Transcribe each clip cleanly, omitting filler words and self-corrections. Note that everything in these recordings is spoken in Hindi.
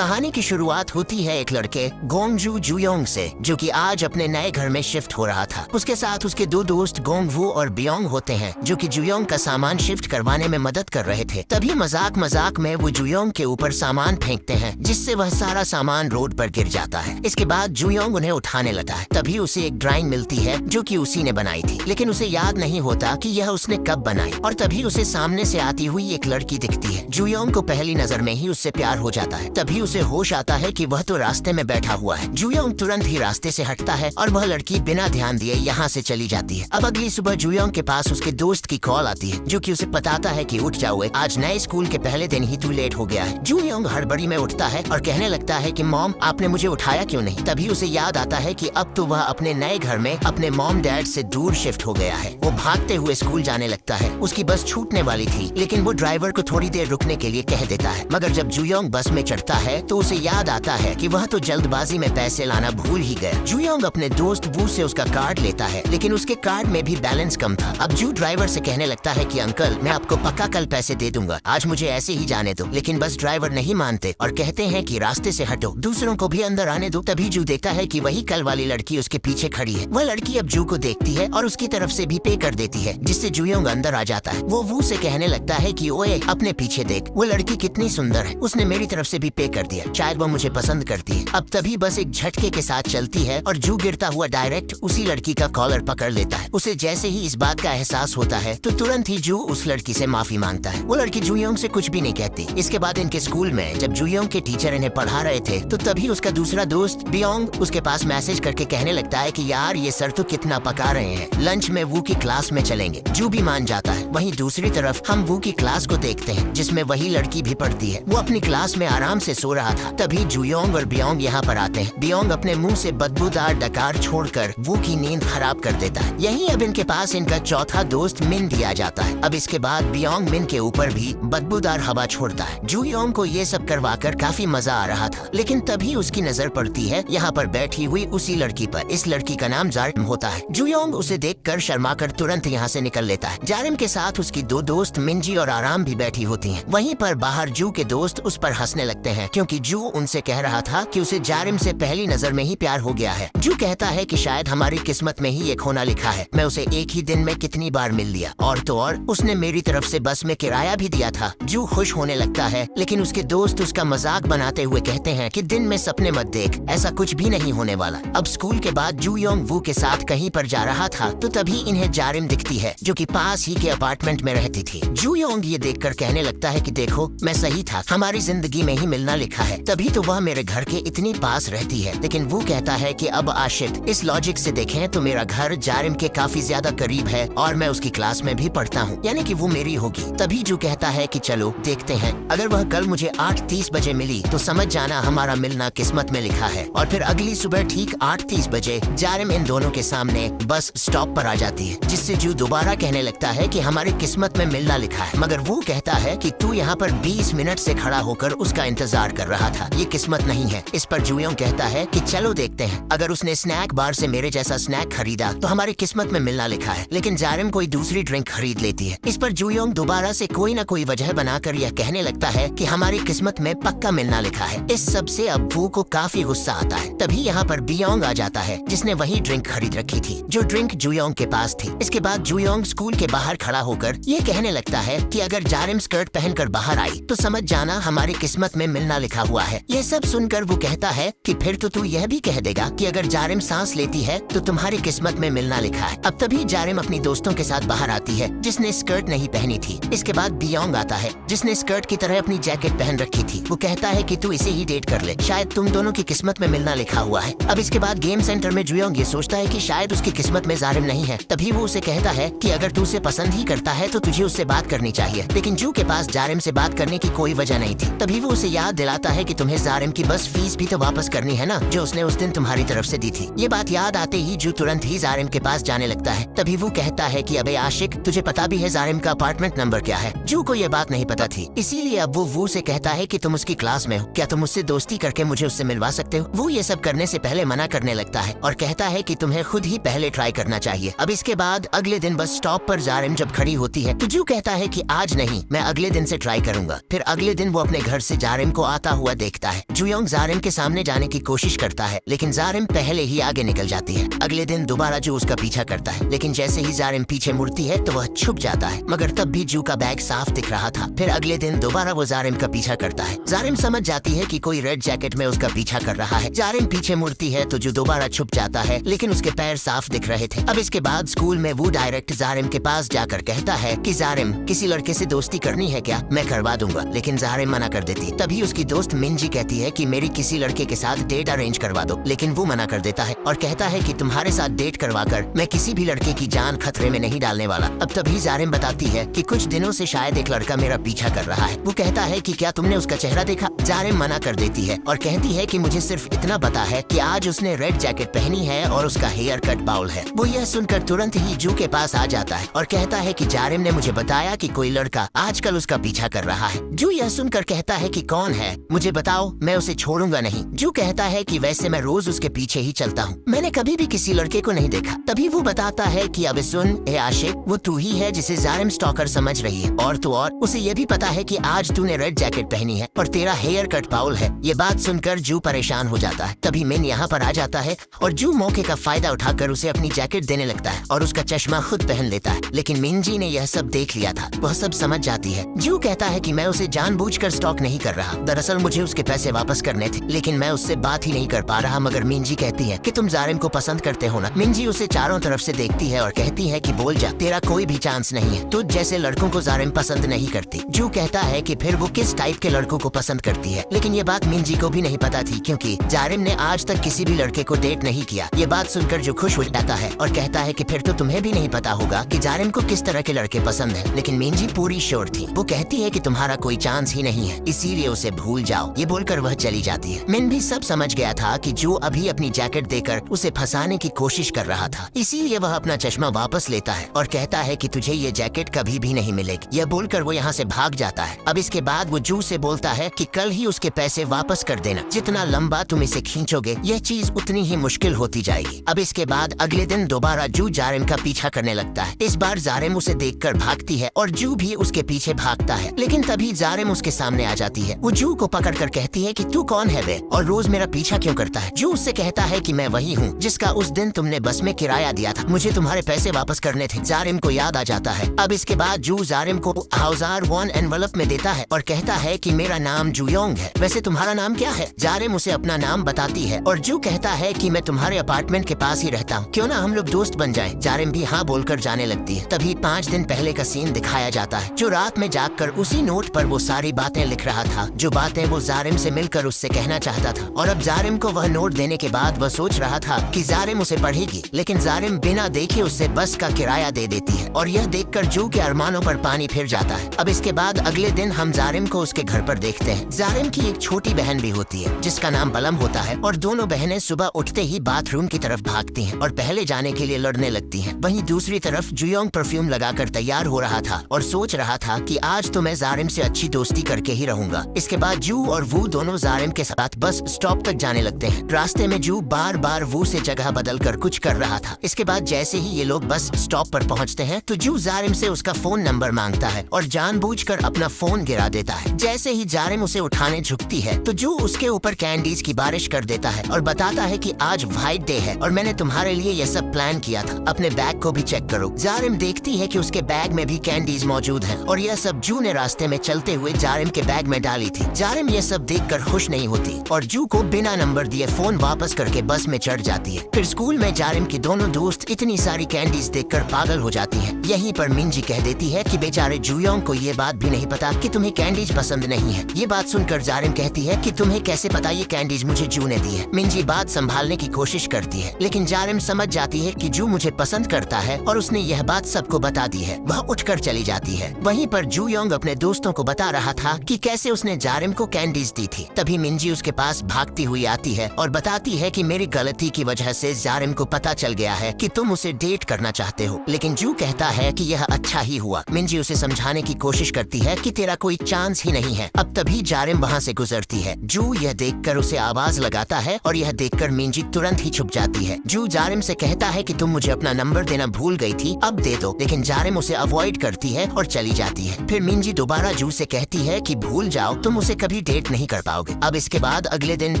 कहानी की शुरुआत होती है एक लड़के गोंगजू जुयोंग से, जो कि आज अपने नए घर में शिफ्ट हो रहा था। उसके साथ उसके दो दोस्त गोंगवू और बियोंग होते हैं, जो कि जुयोंग का सामान शिफ्ट करवाने में मदद कर रहे थे। तभी मजाक मजाक में वो जुयोंग के ऊपर सामान फेंकते हैं, जिससे वह सारा सामान रोड पर गिर जाता है। इसके बाद जुयोंग उन्हें उठाने लगता है। तभी उसे एक ड्राइंग मिलती है जो कि उसी ने बनाई थी, लेकिन उसे याद नहीं होता कि यह उसने कब बनाई। और तभी उसे सामने से आती हुई एक लड़की दिखती है। जुयोंग को पहली नजर में ही उससे प्यार हो जाता है। तभी उसे होश आता है कि वह तो रास्ते में बैठा हुआ है। जुयोंग तुरंत ही रास्ते से हटता है और वह लड़की बिना ध्यान दिए यहाँ से चली जाती है। अब अगली सुबह जुयोंग के पास उसके दोस्त की कॉल आती है, जो कि उसे बताता है कि उठ जाओ, आज नए स्कूल के पहले दिन ही तू लेट हो गया है। जुयोंग हड़बड़ी में उठता है और कहने लगता है कि मॉम, आपने मुझे उठाया क्यों नहीं। तभी उसे याद आता है कि अब तो वह अपने नए घर में अपने मॉम डैड से दूर शिफ्ट हो गया है। वो भागते हुए स्कूल जाने लगता है। उसकी बस छूटने वाली थी, लेकिन वो ड्राइवर को थोड़ी देर रुकने के लिए कह देता है। मगर जब जुयोंग बस में चढ़ता है तो उसे याद आता है कि वह तो जल्दबाजी में पैसे लाना भूल ही गया। जुयोंग अपने दोस्त वू से उसका कार्ड लेता है, लेकिन उसके कार्ड में भी बैलेंस कम था। अब जू ड्राइवर से कहने लगता है कि अंकल, मैं आपको पक्का कल पैसे दे दूंगा, आज मुझे ऐसे ही जाने दो। लेकिन बस ड्राइवर नहीं मानते और कहते हैं कि रास्ते से हटो, दूसरों को भी अंदर आने दो। तभी जू देखता है कि वही कल वाली लड़की उसके पीछे खड़ी है। वह लड़की अब जू को देखती है और उसकी तरफ से भी पे कर देती है, जिससे जुयोंग अंदर आ जाता है। वो वू से कहने लगता है कि ओए, अपने पीछे देख, वो लड़की कितनी सुंदर है, उसने मेरी तरफ से भी पे कर दिया, शायद वो मुझे पसंद करती है। अब तभी बस एक झटके के साथ चलती है और जू गिरता हुआ डायरेक्ट उसी लड़की का कॉलर पकड़ लेता है। उसे जैसे ही इस बात का एहसास होता है तो तुरंत ही जू उस लड़की से माफी मांगता है। वो लड़की जुयोंग से कुछ भी नहीं कहती। इसके बाद इनके स्कूल में जब जुयोंग के टीचर इन्हें पढ़ा रहे थे तो तभी उसका दूसरा दोस्त बियोंग उसके पास मैसेज करके कहने लगता है कि यार, ये सर तो कितना पका रहे हैं, लंच में वू की क्लास में चलेंगे। जू भी मान जाता है। वहीं दूसरी तरफ हम वू की क्लास को देखते हैं, जिसमें वही लड़की भी पढ़ती है। वो अपनी क्लास में आराम से सो रहा था। तभी जुयोंग और बियोंग यहाँ पर आते हैं। बियोंग अपने मुंह से बदबूदार डकार छोड़कर वू की नींद खराब कर देता है। यहीं अब इनके पास इनका चौथा दोस्त मिन भी आ जाता है। अब इसके बाद बियोंग मिन के ऊपर भी बदबूदार हवा छोड़ता है। जुयोंग को ये सब करवाकर काफी मजा आ रहा था, लेकिन तभी उसकी नजर पड़ती है यहाँ पर बैठी हुई उसी लड़की पर। इस लड़की का नाम जारिम होता है। जुयोंग उसे देखकर शर्माकर तुरंत यहाँ से निकल लेता है। जारिम के साथ उसकी दो दोस्त मिंजी और आराम भी बैठी होती हैं। वहीं पर बाहर जू के दोस्त उस पर हंसने लगते हैं, क्योंकि जू उनसे कह रहा था कि उसे जारिम से पहली नजर में ही प्यार हो गया है। जू कहता है कि शायद हमारी किस्मत में ही ये खोना लिखा है। मैं उसे एक ही दिन में कितनी बार मिल लिया, और तो और उसने मेरी तरफ से बस में किराया भी दिया था। जू खुश होने लगता है, लेकिन उसके दोस्त उसका मजाक बनाते हुए कहते हैं कि दिन में सपने मत देख, ऐसा कुछ भी नहीं होने वाला। अब स्कूल के बाद जुयोंग वू के साथ कहीं पर जा रहा था तो तभी इन्हें जारिम दिखती है, जो कि पास ही के अपार्टमेंट में रहती थी। जुयोंग ये देखकर कहने लगता है कि देखो, मैं सही था, हमारी जिंदगी में ही मिलना लिखा है, तभी तो वह मेरे घर के इतनी पास रहती है। लेकिन वो कहता है कि अब आशित, इस लॉजिक से देखें तो मेरा घर जारिम के काफी ज्यादा करीब है और मैं उसकी क्लास में भी पढ़ता हूँ, यानी कि वो मेरी होगी। तभी जू कहता है कि चलो देखते हैं, अगर वह कल मुझे 8:30 बजे मिली तो समझ जाना हमारा मिलना किस्मत में लिखा है। और फिर अगली सुबह ठीक 8:30 बजे जारिम इन दोनों के सामने बस स्टॉप पर आ जाती है, जिससे जू दोबारा कहने लगता है कि हमारी किस्मत में मिलना लिखा है। मगर वो कहता है कि तू यहाँ पर 20 मिनट से खड़ा होकर उसका इंतजार कर रहा था, ये किस्मत नहीं है। इस पर जुयोंग कहता है कि चलो देखते हैं, अगर उसने स्नैक बार से मेरे जैसा स्नैक खरीदा तो हमारी किस्मत में मिलना लिखा है। लेकिन जारिम कोई दूसरी ड्रिंक खरीद लेती है। इस पर जुयोंग दोबारा से कोई न कोई वजह बनाकर यह कहने लगता है कि हमारी किस्मत में पक्का मिलना लिखा है। इस सब से अब वू को काफी गुस्सा आता है। तभी यहाँ पर बियोंग आ जाता है, जिसने वही ड्रिंक खरीद रखी थी, जो ड्रिंक जुयोंग के पास थी। इसके बाद जुयोंग स्कूल के बाहर खड़ा होकर ये कहने लगता है कि अगर जारिम स्कर्ट पहनकर बाहर आई तो समझ जाना हमारी किस्मत में मिलना लिखा हुआ है। ये सब सुनकर वो कहता है कि फिर तो तू यह भी कह देगा कि अगर जारिम सांस लेती है तो तुम्हारी किस्मत में मिलना लिखा है। अब तभी जारिम अपनी दोस्तों के साथ बाहर आती है, जिसने स्कर्ट नहीं पहनी थी। इसके बाद बियोंग आता है, जिसने स्कर्ट की तरह अपनी जैकेट पहन रखी थी। वो कहता है कि तू इसे ही डेट कर ले, शायद तुम दोनों की किस्मत में मिलना लिखा हुआ है। अब इसके बाद गेम सेंटर में जुयोंग ये सोचता है कि शायद उसकी किस्मत में जारिम नहीं है। तभी वो उसे कहता है कि अगर तू उसे पसंद ही करता है तो तुझे उससे बात करनी चाहिए। लेकिन जू के पास जारिम से बात करने की कोई वजह नहीं थी। तभी वो उसे याद दिलाता है कि तुम्हें जारिम की बस फीस भी तो वापस करनी है ना, जो उसने उस दिन तुम्हारी तरफ से दी थी। ये बात याद आते ही जू तुरंत ही जारिम के पास जाने लगता है। तभी वो कहता है कि अबे आशिक, तुझे पता भी है जारिम का अपार्टमेंट नंबर क्या है। जू को ये बात नहीं पता थी, इसीलिए अब वो से कहता है कि तुम उसकी क्लास में हो, क्या तुम उससे दोस्ती करके मुझे उससे मिलवा सकते हो। वो ये सब करने से पहले मना करने लगता है और कहता है कि तुम्हें खुद ही पहले ट्राई करना चाहिए। अब इसके बाद अगले दिन बस स्टॉप पर जारिम जब खड़ी होती है तो जू कहता है कि आज नहीं, मैं अगले दिन से ट्राई करूंगा। फिर अगले दिन वो अपने घर से जारिम को आता जाता हुआ देखता है। जुयोंग जारिम के सामने जाने की कोशिश करता है, लेकिन जारिम पहले ही आगे निकल जाती है। अगले दिन दोबारा जू उसका पीछा करता है, लेकिन जैसे ही जारिम पीछे मुड़ती है तो वह छुप जाता है, मगर तब भी जू का बैग साफ दिख रहा था। फिर अगले दिन दोबारा वो जारिम का पीछा करता है। जारिम समझ जाती है कि कोई रेड जैकेट में उसका पीछा कर रहा है। जारिम पीछे मुड़ती है तो जू दोबारा छुप जाता है, लेकिन उसके पैर साफ दिख रहे थे। अब इसके बाद स्कूल में वो डायरेक्ट जारिम के पास जाकर कहता है कि जारिम, किसी लड़के से दोस्ती करनी है क्या? मैं करवा दूंगा। लेकिन जारिम मना कर देती। तभी उसकी दोस्त मिंजी कहती है कि मेरी किसी लड़के के साथ डेट अरेंज करवा दो, लेकिन वो मना कर देता है और कहता है कि तुम्हारे साथ डेट करवाकर मैं किसी भी लड़के की जान खतरे में नहीं डालने वाला। अब तभी जारिम बताती है कि कुछ दिनों से शायद एक लड़का मेरा पीछा कर रहा है। वो कहता है कि क्या तुमने उसका चेहरा देखा? जारिम मना कर देती है और कहती है कि मुझे सिर्फ इतना पता है कि आज उसने रेड जैकेट पहनी है और उसका हेयर कट बाउल है। वो यह सुनकर तुरंत ही जू के पास आ जाता है और कहता है कि जारिम ने मुझे बताया कि कोई लड़का आजकल उसका पीछा कर रहा है। जू यह सुनकर कहता है कि कौन है, मुझे बताओ, मैं उसे छोड़ूंगा नहीं। जू कहता है कि वैसे मैं रोज उसके पीछे ही चलता हूँ, मैंने कभी भी किसी लड़के को नहीं देखा। तभी वो बताता है कि अब सुन ए आशिक, वो तू ही है जिसे जारिम स्टॉकर समझ रही है, और तो और उसे ये भी पता है कि आज तूने रेड जैकेट पहनी है और तेरा हेयर कट बाउल है। ये बात सुनकर जू परेशान हो जाता है। तभी मिन यहाँ पर आ जाता है और जू मौके का फायदा उठाकर उसे अपनी जैकेट देने लगता है और उसका चश्मा खुद पहन लेता है। लेकिन मिंजी ने यह सब देख लिया था, वह सब समझ जाती है। जू कहता है कि मैं उसे जानबूझकर स्टॉक नहीं कर रहा, दरअसल मुझे उसके पैसे वापस करने थे, लेकिन मैं उससे बात ही नहीं कर पा रहा। मगर मिंजी कहती है कि तुम जारिम को पसंद करते हो ना। मिंजी उसे चारों तरफ से देखती है और कहती है कि बोल जा, तेरा कोई भी चांस नहीं है, तुझ जैसे लड़कों को जारिम पसंद नहीं करती। जू कहता है कि फिर वो किस टाइप के लड़कों को पसंद करती है, लेकिन ये बात मिंजी को भी नहीं पता थी, क्योंकि जारिम ने आज तक किसी भी लड़के को डेट नहीं किया। ये बात सुनकर जो खुश हो जाता है और कहता है कि फिर तो तुम्हें भी नहीं पता होगा कि जारिम को किस तरह के लड़के पसंद है। लेकिन मिंजी पूरी श्योर थी। वो कहती है कि तुम्हारा कोई चांस ही नहीं है, इसीलिए उसे भूल जाओ। ये बोलकर वह चली जाती है। मिन भी सब समझ गया था कि जो अभी अपनी जैकेट देकर उसे फंसाने की कोशिश कर रहा था, इसीलिए वह अपना चश्मा वापस लेता है और कहता है कि तुझे ये जैकेट कभी भी नहीं मिलेगी। यह बोलकर वो यहाँ से भाग जाता है। अब इसके बाद वो जू से बोलता है कि कल ही उसके पैसे वापस कर देना, जितना लंबा तुम इसे खींचोगे यह चीज उतनी ही मुश्किल होती जाएगी। अब इसके बाद अगले दिन दोबारा जू जारिम का पीछा करने लगता है। इस बार जारिम उसे देखकर भागती है और जू भी उसके पीछे भागता है, लेकिन तभी जारिम उसके सामने आ जाती है। वो जू को पकड़कर कहती है कि तू कौन है बे, और रोज मेरा पीछा क्यों करता है? जू उससे कहता है कि मैं वही हूँ जिसका उस दिन तुमने बस में किराया दिया था, मुझे तुम्हारे पैसे वापस करने थे। जारिम को याद आ जाता है। अब इसके बाद जू जारिम को 1001 एनवलप में देता है और कहता है कि मेरा नाम जुयोंग है, वैसे तुम्हारा नाम क्या है? जारिम उसे अपना नाम बताती है और जू कहता है कि मैं तुम्हारे अपार्टमेंट के पास ही रहता हूँ, क्यों ना हम लोग दोस्त बन जाएं। जारिम भी हाँ बोलकर जाने लगती है। तभी 5 दिन पहले का सीन दिखाया जाता है, जो रात में जागकर उसी नोट पर वो सारी बातें लिख रहा था, जो बातें वो जारिम से मिलकर उससे कहना चाहता था। और अब जारिम को वह नोट देने के बाद वह सोच रहा था कि जारिम उसे पढ़ेगी, लेकिन जारिम बिना देखे उससे बस का किराया दे देती है और यह देखकर जू के अरमानों पर पानी फिर जाता है। अब इसके बाद अगले दिन हम जारिम को उसके घर पर देखते हैं। जारिम की एक छोटी बहन भी होती है जिसका नाम बलम होता है और दोनों बहनें सुबह उठते ही बाथरूम की तरफ भागती हैं और पहले जाने के लिए लड़ने लगती हैं। वहीं दूसरी तरफ जुयोंग परफ्यूम लगाकर तैयार हो रहा था और सोच रहा था कि आज तो मैं जारिम से अच्छी दोस्ती करके ही रहूंगा। इसके बाद जू और वू दोनों जारिम के साथ बस स्टॉप तक जाने लगते हैं। रास्ते में जू बार बार वू से जगह बदल कर कुछ कर रहा था। इसके बाद जैसे ही ये लोग बस स्टॉप पर पहुंचते हैं तो जू जारिम से उसका फोन नंबर मांगता है और जानबूझकर अपना फोन गिरा देता है। जैसे ही जारिम उसे उठाने झुकती है तो जू उसके ऊपर कैंडीज की बारिश कर देता है और बताता है कि आज व्हाइट डे है और मैंने तुम्हारे लिए ये सब प्लान किया था, अपने बैग को भी चेक करो। जारिम देखती है कि उसके बैग में भी कैंडीज मौजूद हैं और यह सब जू ने रास्ते में चलते हुए जारिम के बैग में डाली थी। जारिम ये सब देखकर खुश नहीं होती और जू को बिना नंबर दिए फोन वापस करके बस में चढ़ जाती है। फिर स्कूल में जारिम की दोनों दोस्त इतनी सारी कैंडीज देखकर पागल हो जाती हैं। यहीं पर मिंजी कह देती है कि बेचारे जुयोंग को ये बात भी नहीं पता कि तुम्हें कैंडीज पसंद नहीं है। ये बात सुनकर जारिम कहती है कि तुम्हें कैसे पता ये कैंडीज मुझे जू ने दी है। मिंजी बात संभालने की कोशिश करती है, लेकिन जारिम समझ जाती है कि जू मुझे पसंद करता है और उसने यह बात सबको बता दी है। वह उठकर चली जाती है। वहीं पर जुयोंग अपने दोस्तों को बता रहा था कि कैसे उसने जारिम को कैंडीज दी थी। तभी मिंजी उसके पास भागती हुई आती है और बताती है कि मेरी गलती की वजह से जारिम को पता चल गया है कि तुम उसे डेट करना चाहते हो। लेकिन जू कहता है कि यह अच्छा ही हुआ। मिंजी उसे समझाने की कोशिश करती है कि तेरा कोई चांस ही नहीं है। अब तभी जारिम वहाँ से गुजरती है। जू यह देखकर उसे आवाज लगाता है और यह देखकर मिंजी तुरंत ही छुप जाती है। जू जारिम से कहता है कि तुम मुझे अपना नंबर देना भूल गई थी, अब दे दो। लेकिन जारिम उसे अवॉइड करती है और चली जाती है। फिर मिंजी दोबारा जू से कहती है कि भूल जाओ, तुम उसे कभी कभी डेट नहीं कर पाओगे। अब इसके बाद अगले दिन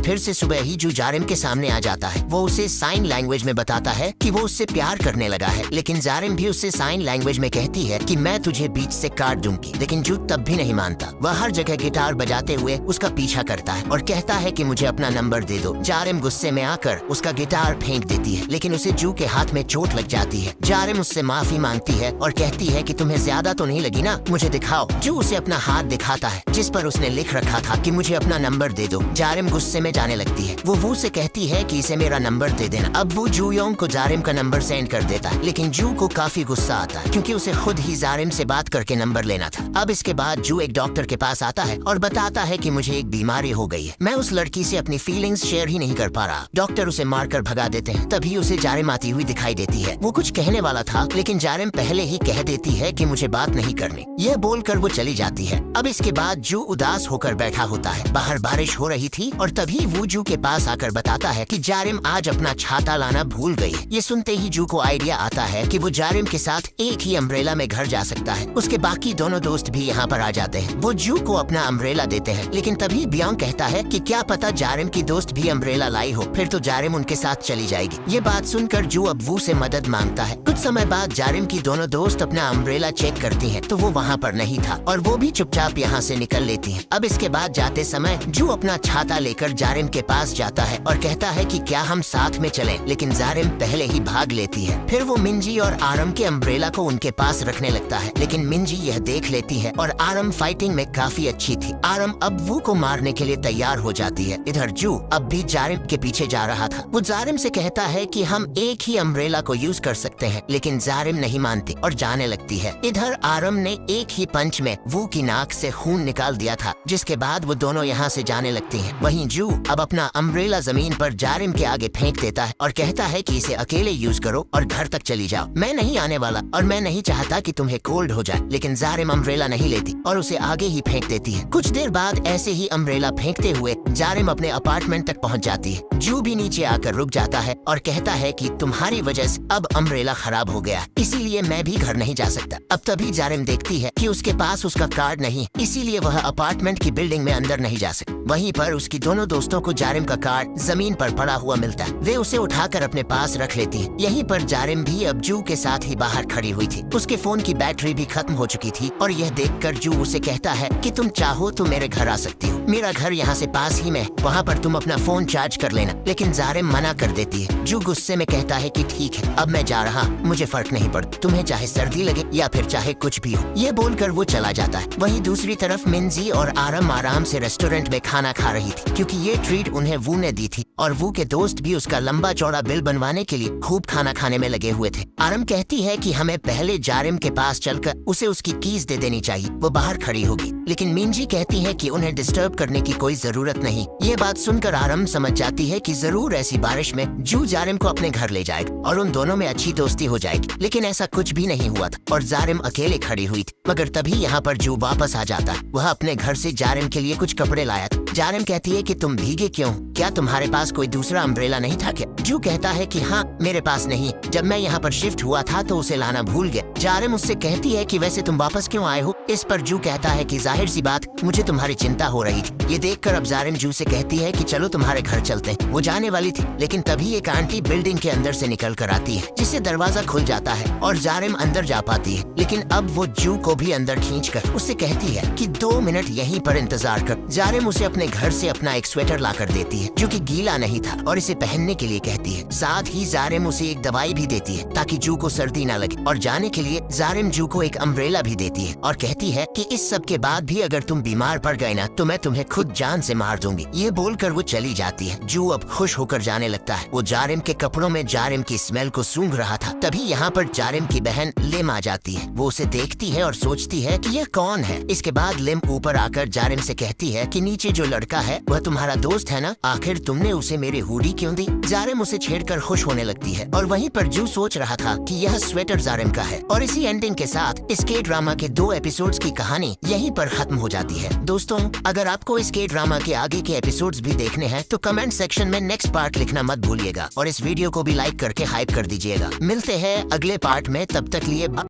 फिर से सुबह ही जू जारिम के सामने आ जाता है। वो उसे साइन लैंग्वेज में बताता है कि वो उससे प्यार करने लगा है, लेकिन जारिम भी उससे साइन लैंग्वेज में कहती है कि मैं तुझे बीच से काट दूंगी। लेकिन जू तब भी नहीं मानता। वह हर जगह गिटार बजाते हुए उसका पीछा करता है और कहता है कि मुझे अपना नंबर दे दो। जारिम गुस्से में आकर उसका गिटार फेंक देती है, लेकिन उसे जू के हाथ में चोट लग जाती है। जारिम उससे माफी मांगती है और कहती है कि तुम्हें ज्यादा तो नहीं लगी ना, मुझे दिखाओ। जू उसे अपना हाथ दिखाता है जिस पर उसने लिख रखा था कि मुझे अपना नंबर दे दो। जारिम गुस्से में जाने लगती है। वो वू से कहती है कि इसे मेरा नंबर दे देना। अब वो जू योंग को जारिम का नंबर सेंड कर देता है, लेकिन जू को काफी गुस्सा आता है क्योंकि उसे खुद ही जारिम से बात करके नंबर लेना था। अब इसके बाद जू एक डॉक्टर के पास आता है और बताता है कि मुझे एक बीमारी हो गई है, मैं उस लड़की से अपनी फीलिंग्स शेयर ही नहीं कर पा रहा। डॉक्टर उसे मारकर भगा देते हैं। तभी उसे जारिम आती हुई दिखाई देती है। वो कुछ कहने वाला था, लेकिन जारिम पहले ही कह देती है कि मुझे बात नहीं करनी। यह बोलकर वो चली जाती है। अब इसके बाद जू उदास होकर बैठा होता है। बाहर बारिश हो रही थी और तभी वो जू के पास आकर बताता है कि जारिम आज अपना छाता लाना भूल गई है। ये सुनते ही जू को आइडिया आता है कि वो जारिम के साथ एक ही अम्ब्रेला में घर जा सकता है। उसके बाकी दोनों दोस्त भी यहाँ पर आ जाते हैं। वो जू को अपना अम्ब्रेला देते हैं, लेकिन तभी बियांग कहता है कि क्या पता जारिम की दोस्त भी अम्ब्रेला लाई हो, फिर तो जारिम उनके साथ चली जाएगी। ये बात सुनकर जू अब वू से मदद मांगता है। कुछ समय बाद जारिम की दोनों दोस्त अपना अम्ब्रेला चेक करती हैं, तो वो वहाँ पर नहीं था और वो भी चुपचाप यहाँ से निकल लेती हैं। अब इसके बाद जाते समय जू अपना छाता लेकर जारिम के पास जाता है और कहता है कि क्या हम साथ में चलें, लेकिन जारिम पहले ही भाग लेती है। फिर वो मिंजी और आरम के अम्ब्रेला को उनके पास रखने लगता है, लेकिन मिंजी यह देख लेती है और आरम फाइटिंग में काफी अच्छी थी। आरम अब वू को मारने के लिए तैयार हो जाती है। इधर जू अब भी जारिम के पीछे जा रहा था। वो जारिम से कहता है कि हम एक ही अम्ब्रेला को यूज कर सकते हैं, लेकिन जारिम नहीं मानती और जाने लगती है। इधर आरम ने एक ही पंच में वू की नाक से खून निकाल दिया था, जिसके बाद वो दोनों यहाँ से जाने लगती हैं। वहीं जू अब अपना अम्ब्रेला जमीन पर जारिम के आगे फेंक देता है और कहता है कि इसे अकेले यूज करो और घर तक चली जाओ। मैं नहीं आने वाला और मैं नहीं चाहता कि तुम्हें कोल्ड हो जाए, लेकिन जारिम अम्ब्रेला नहीं लेती और उसे आगे ही फेंक देती है। कुछ देर बाद ऐसे ही अम्ब्रेला फेंकते हुए जारिम अपने अपार्टमेंट तक पहुँच जाती है। जू भी नीचे आकर रुक जाता है और कहता है कि तुम्हारी वजह से अब अम्ब्रेला खराब हो गया, इसीलिए मैं भी घर नहीं जा सकता। अब तभी जारिम देखती है कि उसके पास उसका कार्ड नहीं, इसीलिए वह अपार्टमेंट की बिल्डिंग में अंदर नहीं जा सकती। वहीं पर उसकी दोनों दोस्तों को जारिम का कार्ड जमीन पर पड़ा हुआ मिलता है। वे उसे उठाकर अपने पास रख लेती है। यहीं पर जारिम भी अब जू के साथ ही बाहर खड़ी हुई थी। उसके फोन की बैटरी भी खत्म हो चुकी थी और यह देखकर जू उसे कहता है कि तुम चाहो तो मेरे घर आ सकती हो, मेरा घर यहाँ से पास ही में, वहाँ पर तुम अपना फोन चार्ज कर लेना। लेकिन जारिम मना कर देती है। जू गुस्से में कहता है कि ठीक है, अब मैं जा रहा, मुझे फर्क नहीं पड़ता, तुम्हें चाहे सर्दी लगे या फिर चाहे कुछ भी हो। ये बोलकर वो चला जाता है। वहीं दूसरी तरफ मिंजी और आरम आराम से रेस्टोरेंट में खाना खा रही थी, क्योंकि ये ट्रीट उन्हें वू ने दी थी और वू के दोस्त भी उसका लंबा चौड़ा बिल बनवाने के लिए खूब खाना खाने में लगे हुए थे। आरम कहती है कि हमें पहले जारिम के पास चलकर उसे उसकी कीज दे देनी चाहिए, वो बाहर खड़ी होगी। लेकिन मिंजी कहती है कि उन्हें डिस्टर्ब करने की कोई जरूरत नहीं। ये बात सुनकर आरम समझ जाती है कि जरूर ऐसी बारिश में जू जारिम को अपने घर ले जाएगा और उन दोनों में अच्छी दोस्ती हो जाएगी। लेकिन ऐसा कुछ भी नहीं हुआ था और जारिम अकेले खड़ी हुई थी। मगर तभी यहाँ पर जू वापस आ जाता है। वह अपने घर से जारिम के लिए कुछ कपड़े लाया था। जारिम कहती है कि तुम भीगे क्यों, क्या तुम्हारे पास कोई दूसरा अम्ब्रेला नहीं था क्या? जू कहता है कि हाँ, मेरे पास नहीं, जब मैं यहाँ पर शिफ्ट हुआ था तो उसे लाना भूल गया। जारिम उससे कहती है कि वैसे तुम वापस क्यों आए हो? इस पर जू कहता है कि जाहिर सी बात, मुझे तुम्हारी चिंता हो रही थी। ये देखकर अब जारिम जू से कहती है कि चलो तुम्हारे घर चलते हैं। वो जाने वाली थी, लेकिन तभी एक आंटी बिल्डिंग के अंदर से निकल कर आती है, जिससे दरवाजा खुल जाता है और जारिम अंदर जा पाती है। लेकिन अब वो जू को भी अंदर खींचकर उससे कहती है कि 2 मिनट यहीं पर इंतजार कर। जारिम उसे अपने घर से अपना एक स्वेटर लाकर देती है, जो कि गीला नहीं था, और इसे पहनने के लिए कहती है। साथ ही जारिम उसे एक दवाई भी देती है ताकि जू को सर्दी न लगे, और जाने के लिए जारिम जू को एक अम्ब्रेला भी देती है और कहती है कि इस सब के बाद भी अगर तुम बीमार पड़ गए ना, तो मैं तुम्हें खुद जान से मार दूंगी। ये बोलकर वो चली जाती है। जू अब खुश होकर जाने लगता है। वो जारिम के कपड़ों में जारिम की स्मेल को सूंघ रहा था। तभी यहाँ पर जारिम की बहन लिम आ जाती है। वो उसे देखती है और सोचती है कि यह कौन है। इसके बाद लिम ऊपर आकर जारिम से कहती है कि नीचे जो लड़का है वह तुम्हारा दोस्त है ना, आखिर तुमने उसे मेरी हुडी क्यों दी? जारिम उसे छेड़कर खुश होने लगती है और वहीं पर जू सोच रहा था कि यह स्वेटर जारिम का है। और इसी एंडिंग के साथ इस के ड्रामा के 2 एपिसोड्स की कहानी यहीं पर खत्म हो जाती है। दोस्तों, अगर आपको इस के ड्रामा के आगे के एपिसोड्स भी देखने हैं तो कमेंट सेक्शन में नेक्स्ट पार्ट लिखना मत भूलिएगा और इस वीडियो को भी लाइक करके हाइप कर दीजिएगा। मिलते हैं अगले पार्ट में, तब तक लिए